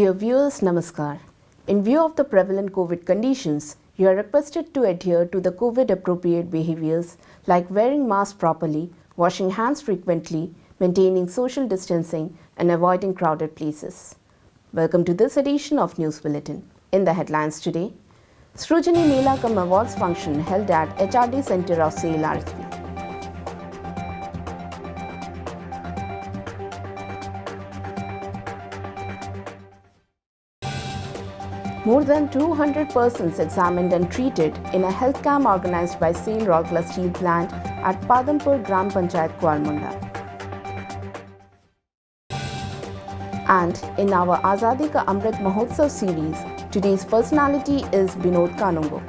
Dear viewers, Namaskar. In view of the prevalent COVID conditions, you are requested to adhere to the COVID appropriate behaviors like wearing masks properly, washing hands frequently, maintaining social distancing, and avoiding crowded places. Welcome to this edition of News Bulletin. In the headlines today, Srujani Mela Cum Awards function held at HRD Center of SAIL RSP. More than 200 persons examined and treated in a health camp organized by SAIL Rourkela Steel Plant at Padampur Gram Panchayat Kuarmunda. And in our Azadi Ka Amrit Mahotsav series, today's personality is Binod Kanungo.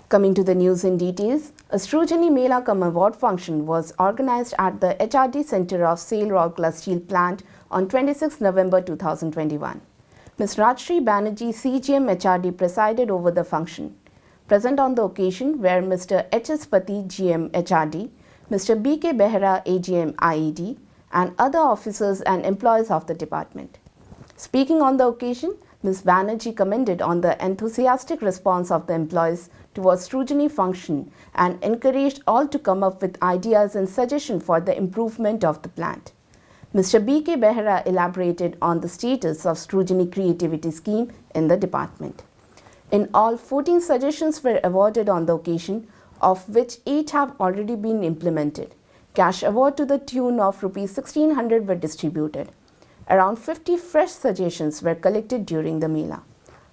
Coming to the news in details, a Srujani Mela Cum Award function was organized at the HRD Center of SAIL Rourkela Steel Plant on 26 November 2021. Ms. Rajshri Banerjee, CGM HRD, presided over the function. Present on the occasion were Mr. H.S. Pati, GM HRD, Mr. B.K. Behera, AGM IED, and other officers and employees of the department. Speaking on the occasion, Ms. Banerjee commended on the enthusiastic response of the employees towards Srujani function and encouraged all to come up with ideas and suggestions for the improvement of the plant. Mr. B.K. Behera elaborated on the status of Srujani Creativity Scheme in the department. In all, 14 suggestions were awarded on the occasion, of which 8 have already been implemented. Cash award to the tune of Rs 1600 were distributed. Around 50 fresh suggestions were collected during the Mela.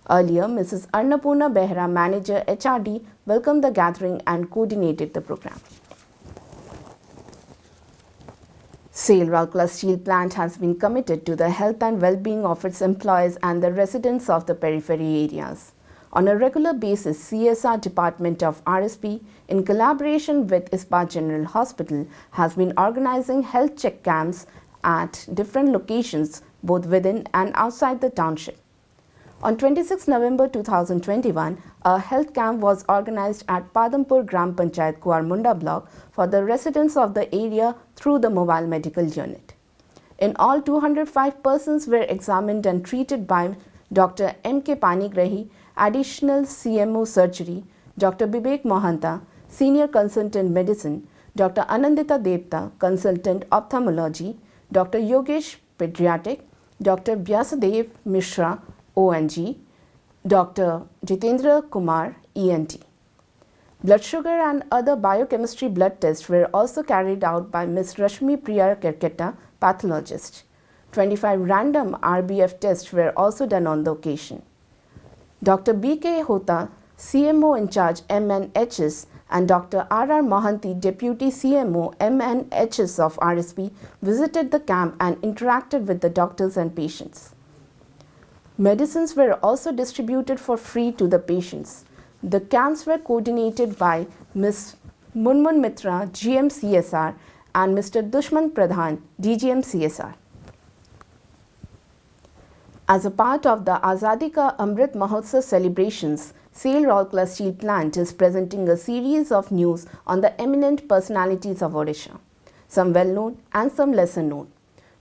Earlier, Mrs. Annapurna Behera, Manager HRD, welcomed the gathering and coordinated the program. SAIL Rourkela Steel Plant has been committed to the health and well-being of its employees and the residents of the periphery areas. On a regular basis, CSR Department of RSP, in collaboration with Ispat General Hospital, has been organizing health check camps at different locations both within and outside the township. On 26 November 2021, a health camp was organized at Padampur Gram Panchayat Kuarmunda block for the residents of the area through the mobile medical unit. In all, 205 persons were examined and treated by Dr. M.K. Panigrahi, Additional CMO Surgery, Dr. Bibek Mohanta, Senior Consultant Medicine, Dr. Anandita Devta, Consultant Ophthalmology, Dr. Yogesh Pediatric, Dr. Vyasadev Mishra, ONG, Dr. Jitendra Kumar, ENT. Blood sugar and other biochemistry blood tests were also carried out by Ms. Rashmi Priya Kerketa, pathologist. 25 random RBF tests were also done on the occasion. Dr. B.K. Hota, CMO in charge MNHS, and Dr. R.R. Mohanty, Deputy CMO MNHS of RSP, visited the camp and interacted with the doctors and patients. Medicines were also distributed for free to the patients. The camps were coordinated by Ms. Munmun Mitra, GM CSR, and Mr. Dushman Pradhan, DGM CSR. As a part of the Azadi Ka Amrit Mahotsav celebrations, SAIL Rourkela Steel Plant is presenting a series of news on the eminent personalities of Odisha, some well-known and some lesser-known.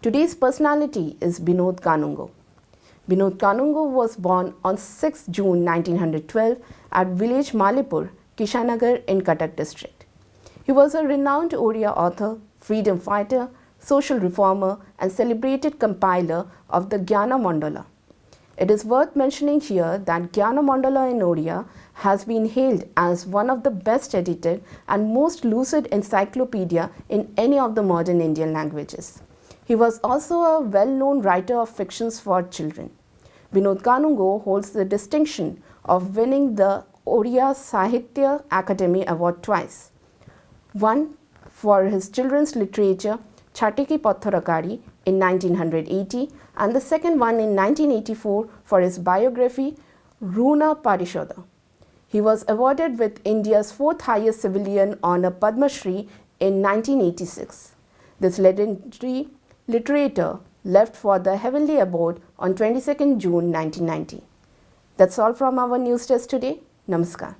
Today's personality is Binod Kanungo. Binod Kanungo was born on 6 June 1912 at village Malipur, Kishanagar in Cuttack district. He was a renowned Odia author, freedom fighter, social reformer, and celebrated compiler of the Gyana Mandala. It is worth mentioning here that Gyana Mandala in Odia has been hailed as one of the best edited and most lucid encyclopedia in any of the modern Indian languages. He was also a well-known writer of fictions for children. Binod Kanungo holds the distinction of winning the Odia Sahitya Academy Award twice. One for his children's literature, Chhati Ki Patharakari, in 1980, and the second one in 1984 for his biography, Runa Parishoda. He was awarded with India's 4th highest civilian honor Padma Shri in 1986. This legendary literature left for the heavenly abode on 22nd June 1990. That's all from our news desk today. Namaskar.